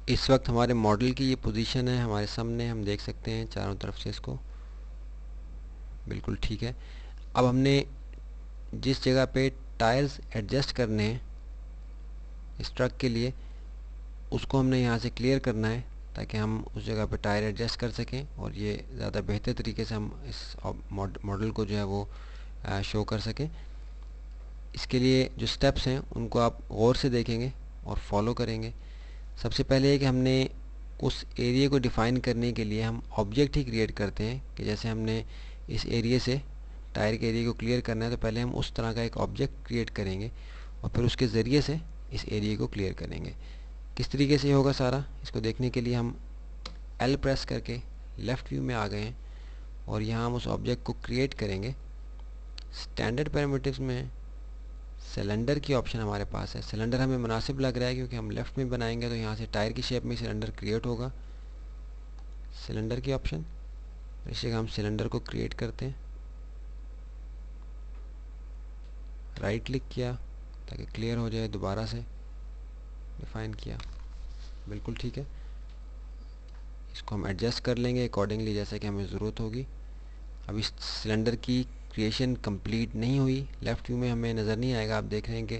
इस वक्त हमारे मॉडल की ये पोजीशन है हमारे सामने, हम देख सकते हैं चारों तरफ से इसको। बिल्कुल ठीक है। अब हमने जिस जगह पे टायर्स एडजस्ट करने हैं इस ट्रक के लिए, उसको हमने यहाँ से क्लियर करना है ताकि हम उस जगह पे टायर एडजस्ट कर सकें और ये ज़्यादा बेहतर तरीके से हम इस मॉडल को जो है वो शो कर सकें। इसके लिए जो स्टेप्स हैं उनको आप गौर से देखेंगे और फॉलो करेंगे। सबसे पहले है कि हमने उस एरिया को डिफ़ाइन करने के लिए हम ऑब्जेक्ट ही क्रिएट करते हैं कि जैसे हमने इस एरिया से टायर के एरिया को क्लियर करना है तो पहले हम उस तरह का एक ऑब्जेक्ट क्रिएट करेंगे और फिर उसके ज़रिए से इस एरिया को क्लियर करेंगे। किस तरीके से होगा सारा, इसको देखने के लिए हम L प्रेस करके लेफ़्ट व्यू में आ गए हैं और यहाँ हम उस ऑब्जेक्ट को क्रिएट करेंगे। स्टैंडर्ड पैरामीटर्स में सिलेंडर की ऑप्शन हमारे पास है। सिलेंडर हमें मुनासिब लग रहा है क्योंकि हम लेफ़्ट में बनाएंगे तो यहाँ से टायर की शेप में सिलेंडर क्रिएट होगा। सिलेंडर की ऑप्शन, इस जगह हम सिलेंडर को क्रिएट करते हैं। राइट क्लिक किया ताकि क्लियर हो जाए, दोबारा से डिफ़ाइन किया। बिल्कुल ठीक है। इसको हम एडजस्ट कर लेंगे अकॉर्डिंगली जैसे कि हमें ज़रूरत होगी। अब इस सिलेंडर की क्रिएशन कंप्लीट नहीं हुई, लेफ़्ट व्यू में हमें नज़र नहीं आएगा। आप देख रहे हैं कि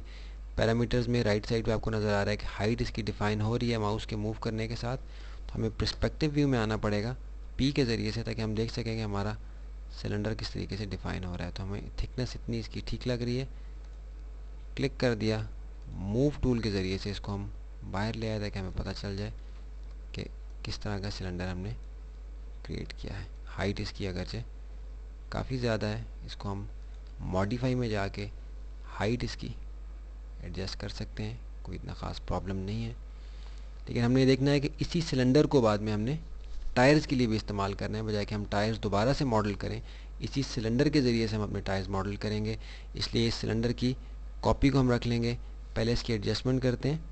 पैरामीटर्स में राइट साइड पे आपको नज़र आ रहा है कि हाइट इसकी डिफ़ाइन हो रही है माउस के मूव करने के साथ। तो हमें पर्सपेक्टिव व्यू में आना पड़ेगा पी के ज़रिए से ताकि हम देख सकें कि हमारा सिलेंडर किस तरीके से डिफ़ाइन हो रहा है। तो हमें थिकनेस इतनी इसकी ठीक लग रही है, क्लिक कर दिया। मूव टूल के ज़रिए से इसको हम बाहर ले आए ताकि हमें पता चल जाए कि किस तरह का सिलेंडर हमने क्रिएट किया है। हाइट इसकी अगरचे काफ़ी ज़्यादा है, इसको हम मॉडिफाई में जाके हाइट इसकी एडजस्ट कर सकते हैं, कोई इतना ख़ास प्रॉब्लम नहीं है। लेकिन हमने देखना है कि इसी सिलेंडर को बाद में हमने टायर्स के लिए भी इस्तेमाल करना है, बजाय कि हम टायर्स दोबारा से मॉडल करें इसी सिलेंडर के ज़रिए से हम अपने टायर्स मॉडल करेंगे। इसलिए इस सिलेंडर की कॉपी को हम रख लेंगे। पहले इसकी एडजस्टमेंट करते हैं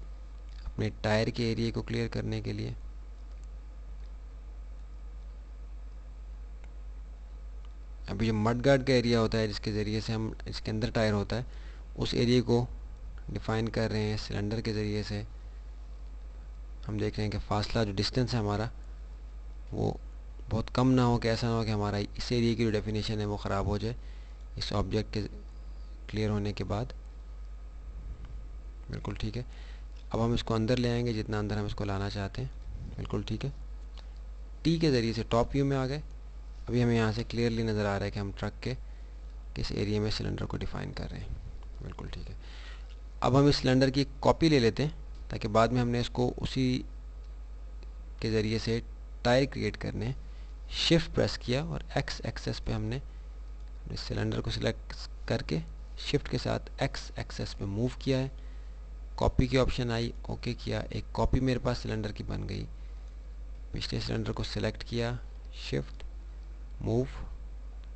अपने टायर के एरिया को क्लियर करने के लिए। अभी जो मड गार्ड का एरिया होता है जिसके ज़रिए से हम इसके अंदर टायर होता है, उस एरिया को डिफ़ाइन कर रहे हैं सिलेंडर के ज़रिए से। हम देख रहे हैं कि फासला जो डिस्टेंस है हमारा वो बहुत कम ना हो, कि ऐसा ना हो कि हमारा इस एरिया की जो डेफिनेशन है वो ख़राब हो जाए इस ऑब्जेक्ट के क्लियर होने के बाद। बिल्कुल ठीक है। अब हम इसको अंदर ले आएंगे जितना अंदर हम इसको लाना चाहते हैं। बिल्कुल ठीक है। टी के ज़रिए से टॉप व्यू में आ गए। अभी हमें यहाँ से क्लियरली नज़र आ रहा है कि हम ट्रक के किस एरिया में सिलेंडर को डिफ़ाइन कर रहे हैं। बिल्कुल ठीक है। अब हम इस सिलेंडर की कॉपी ले लेते हैं ताकि बाद में हमने इसको उसी के ज़रिए से टायर क्रिएट करने हैं। शिफ्ट प्रेस किया और एक्स एक्सेस पे हमने इस सिलेंडर को सिलेक्ट करके शिफ्ट के साथ एक्स एक्सेस पे मूव किया है। कॉपी की ऑप्शन आई, ओके किया, एक कॉपी मेरे पास सिलेंडर की बन गई। पिछले सिलेंडर को सिलेक्ट किया, शिफ्ट मूव,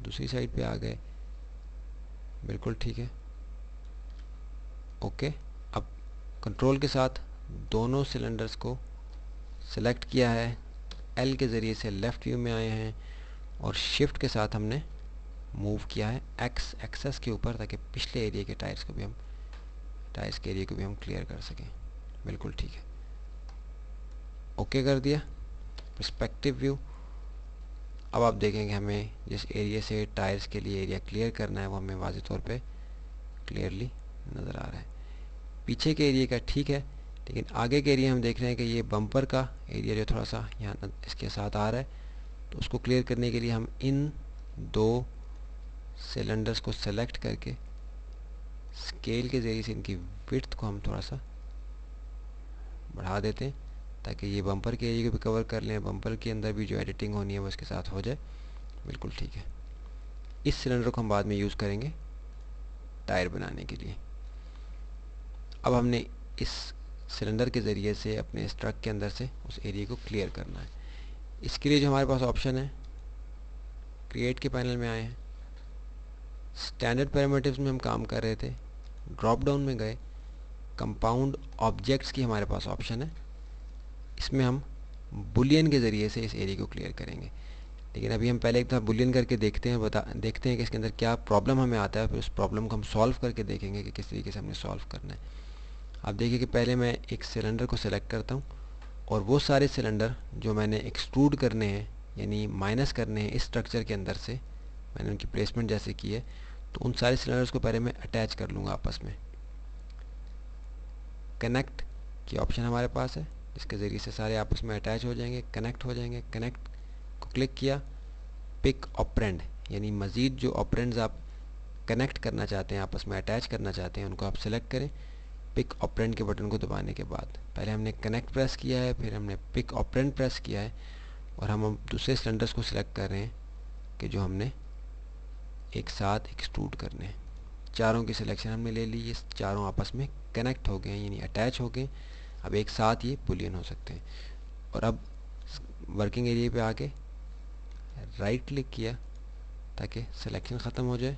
दूसरी साइड पे आ गए। बिल्कुल ठीक है, ओके। अब कंट्रोल के साथ दोनों सिलेंडर्स को सिलेक्ट किया है, एल के ज़रिए से लेफ़्ट व्यू में आए हैं और शिफ्ट के साथ हमने मूव किया है एक्स एक्सेस के ऊपर ताकि पिछले एरिया के टायर्स के एरिया को भी हम क्लियर कर सकें। बिल्कुल ठीक है, ओके कर दिया। Perspective view. अब आप देखेंगे हमें जिस एरिया से टायर्स के लिए एरिया क्लियर करना है वो हमें वाज़ेह तौर पे क्लियरली नज़र आ रहा है। पीछे के एरिया का ठीक है, लेकिन आगे के एरिया हम देख रहे हैं कि ये बम्पर का एरिया जो थोड़ा सा यहाँ इसके साथ आ रहा है, तो उसको क्लियर करने के लिए हम इन दो सिलेंडर्स को सेलेक्ट करके स्केल के ज़रिए से इनकी विड्थ को हम थोड़ा सा बढ़ा देते हैं ताकि ये बम्पर के एरिया को भी कवर कर लें, बम्पर के अंदर भी जो एडिटिंग होनी है वो इसके साथ हो जाए। बिल्कुल ठीक है। इस सिलेंडर को हम बाद में यूज़ करेंगे टायर बनाने के लिए। अब हमने इस सिलेंडर के ज़रिए से अपने इस ट्रक के अंदर से उस एरिया को क्लियर करना है। इसके लिए जो हमारे पास ऑप्शन है, क्रिएट के पैनल में आए हैं, स्टैंडर्ड पैरामीटर्स में हम काम कर रहे थे, ड्रॉप डाउन में गए, कंपाउंड ऑब्जेक्ट्स की हमारे पास ऑप्शन है। इसमें हम बुलियन के ज़रिए से इस एरिया को क्लियर करेंगे। लेकिन अभी हम पहले एक दफ़ा बुलियन करके देखते हैं, देखते हैं कि इसके अंदर क्या प्रॉब्लम हमें आता है, फिर उस प्रॉब्लम को हम सॉल्व करके देखेंगे कि किस तरीके से हमने सॉल्व करना है। आप देखिए कि पहले मैं एक सिलेंडर को सिलेक्ट करता हूँ और वो सारे सिलेंडर जो मैंने एक्सट्रूड करने हैं यानी माइनस करने हैं इस स्ट्रक्चर के अंदर से, मैंने उनकी प्लेसमेंट जैसे की है, तो उन सारे सिलेंडर्स को पहले मैं अटैच कर लूँगा आपस में। कनेक्ट की ऑप्शन हमारे पास है जिसके ज़रिए से सारे आपस में अटैच हो जाएंगे, कनेक्ट हो जाएंगे। कनेक्ट को क्लिक किया, पिक ऑपरेंड यानी मज़ीद जो ऑपरेंड्स आप कनेक्ट करना चाहते हैं, आपस में अटैच करना चाहते हैं, उनको आप सेलेक्ट करें पिक ऑपरेंड के बटन को दबाने के बाद। पहले हमने कनेक्ट प्रेस किया है, फिर हमने पिक ऑपरेंड प्रेस किया है, और हम दूसरे सिलेंडर्स को सिलेक्ट कर रहे हैं कि जो हमने एक साथ एक्सट्रूड करने हैं। चारों की सिलेक्शन हमने ले ली, ये चारों आपस में कनेक्ट हो गए यानी अटैच हो गए। अब एक साथ ये बुलियन हो सकते हैं। और अब वर्किंग एरिया पे आके राइट क्लिक किया ताकि सिलेक्शन ख़त्म हो जाए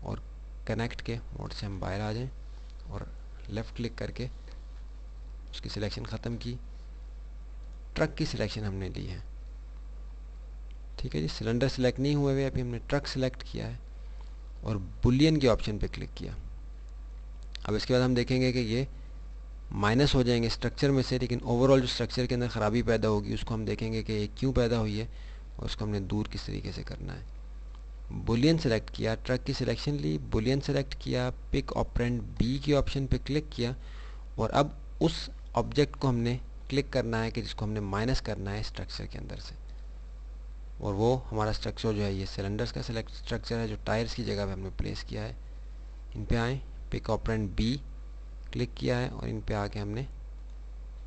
और कनेक्ट के मोड से हम बाहर आ जाएं, और लेफ़्ट क्लिक करके उसकी सिलेक्शन ख़त्म की। ट्रक की सिलेक्शन हमने ली है, ठीक है जी। सिलेंडर सेलेक्ट नहीं हुए हुए, अभी हमने ट्रक सेलेक्ट किया है और बुलियन के ऑप्शन पे क्लिक किया। अब इसके बाद हम देखेंगे कि ये माइनस हो जाएंगे स्ट्रक्चर में से, लेकिन ओवरऑल जो स्ट्रक्चर के अंदर ख़राबी पैदा होगी उसको हम देखेंगे कि ये क्यों पैदा हुई है और उसको हमने दूर किस तरीके से करना है। बुलियन सेलेक्ट किया, ट्रक की सिलेक्शन ली, बुलियन सेलेक्ट किया, पिक ऑपरेंड बी के ऑप्शन पे क्लिक किया, और अब उस ऑब्जेक्ट को हमने क्लिक करना है कि जिसको हमने माइनस करना है स्ट्रक्चर के अंदर से, और वो हमारा स्ट्रक्चर जो है ये सिलेंडर्स का सेलेक्ट स्ट्रक्चर है जो टायर्स की जगह पे हमने प्लेस किया है। इन पे आए, पिक ऑपरेंड बी क्लिक किया है और इन पे आके हमने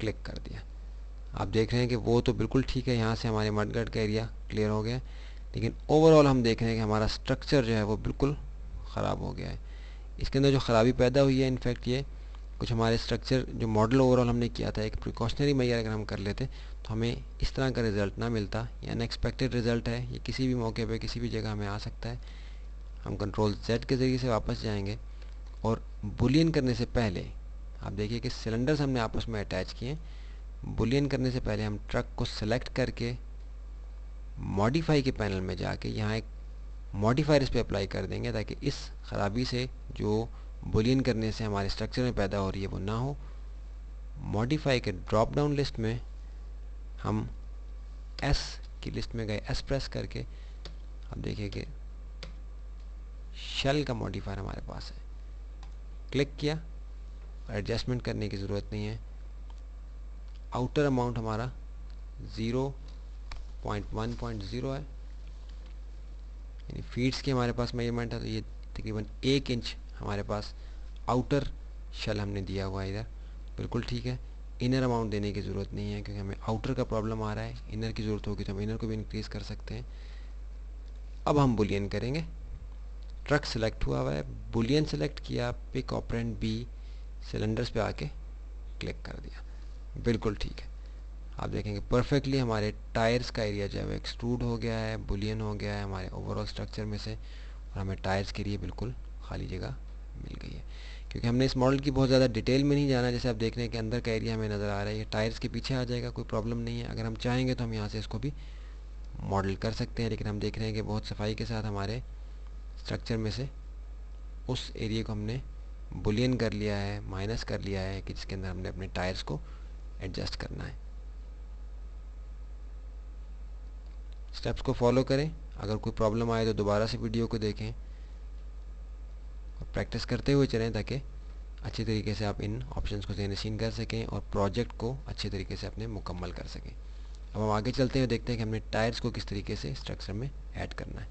क्लिक कर दिया। आप देख रहे हैं कि वो तो बिल्कुल ठीक है, यहाँ से हमारे मडगार्ड का एरिया क्लियर हो गया, लेकिन ओवरऑल हम देख रहे हैं कि हमारा स्ट्रक्चर जो है वो बिल्कुल ख़राब हो गया है। इसके अंदर जो ख़राबी पैदा हुई है, इनफैक्ट ये कुछ हमारे स्ट्रक्चर जो मॉडल ओवरऑल हमने किया था, एक प्रिकॉशनरी मेजर अगर हम कर लेते तो हमें इस तरह का रिज़ल्ट ना मिलता। ये अनएक्सपेक्टेड रिज़ल्ट है, ये किसी भी मौके पे किसी भी जगह हमें आ सकता है। हम कंट्रोल Z के ज़रिए से वापस जाएंगे और बुलियन करने से पहले आप देखिए कि सिलेंडर्स हमने आपस में अटैच किए। बुलियन करने से पहले हम ट्रक को सेलेक्ट करके मॉडिफाई के पैनल में जाके यहाँ एक मॉडिफायर इस पर अप्लाई कर देंगे ताकि इस ख़राबी से जो बुलियन करने से हमारे स्ट्रक्चर में पैदा हो रही है वो ना हो। मॉडिफाई के ड्रॉप डाउन लिस्ट में हम S की लिस्ट में गए, S प्रेस करके अब देखिए कि शेल का मॉडिफायर हमारे पास है, क्लिक किया, एडजस्टमेंट करने की ज़रूरत नहीं है। आउटर अमाउंट हमारा 0.1.0 है, यानी फीट्स की हमारे पास मेजरमेंट है, तो ये तकरीबन 1 इंच हमारे पास आउटर शेल हमने दिया हुआ है इधर, बिल्कुल ठीक है। इनर अमाउंट देने की ज़रूरत नहीं है क्योंकि हमें आउटर का प्रॉब्लम आ रहा है, इनर की ज़रूरत होगी तो हम इनर को भी इंक्रीज़ कर सकते हैं। अब हम बुलियन करेंगे। ट्रक सेलेक्ट हुआ है, बुलियन सेलेक्ट किया, पिक ऑपरेंड बी, सिलेंडर्स पे आके क्लिक कर दिया, बिल्कुल ठीक है। आप देखेंगे परफेक्टली हमारे टायर्स का एरिया जो है वो एक्सट्रूड हो गया है, बुलियन हो गया है हमारे ओवरऑल स्ट्रक्चर में से, और हमें टायर्स के लिए बिल्कुल खाली जगह मिल गई है। क्योंकि हमने इस मॉडल की बहुत ज़्यादा डिटेल में नहीं जाना, जैसे आप देख रहे हैं कि अंदर का एरिया हमें नज़र आ रहा है, ये टायर्स के पीछे आ जाएगा, कोई प्रॉब्लम नहीं है। अगर हम चाहेंगे तो हम यहाँ से इसको भी मॉडल कर सकते हैं, लेकिन हम देख रहे हैं कि बहुत सफाई के साथ हमारे स्ट्रक्चर में से उस एरिया को हमने बुलियन कर लिया है, माइनस कर लिया है कि जिसके अंदर हमने अपने टायर्स को एडजस्ट करना है। स्टेप्स को फॉलो करें। अगर कोई प्रॉब्लम आए तो दोबारा से वीडियो को देखें और प्रैक्टिस करते हुए चलें ताकि अच्छी तरीके से आप इन ऑप्शंस को ज़हनशीन कर सकें और प्रोजेक्ट को अच्छे तरीके से अपने मुकम्मल कर सकें। अब हम आगे चलते हैं, देखते हैं कि हमने टायर्स को किस तरीके से स्ट्रक्चर में ऐड करना है।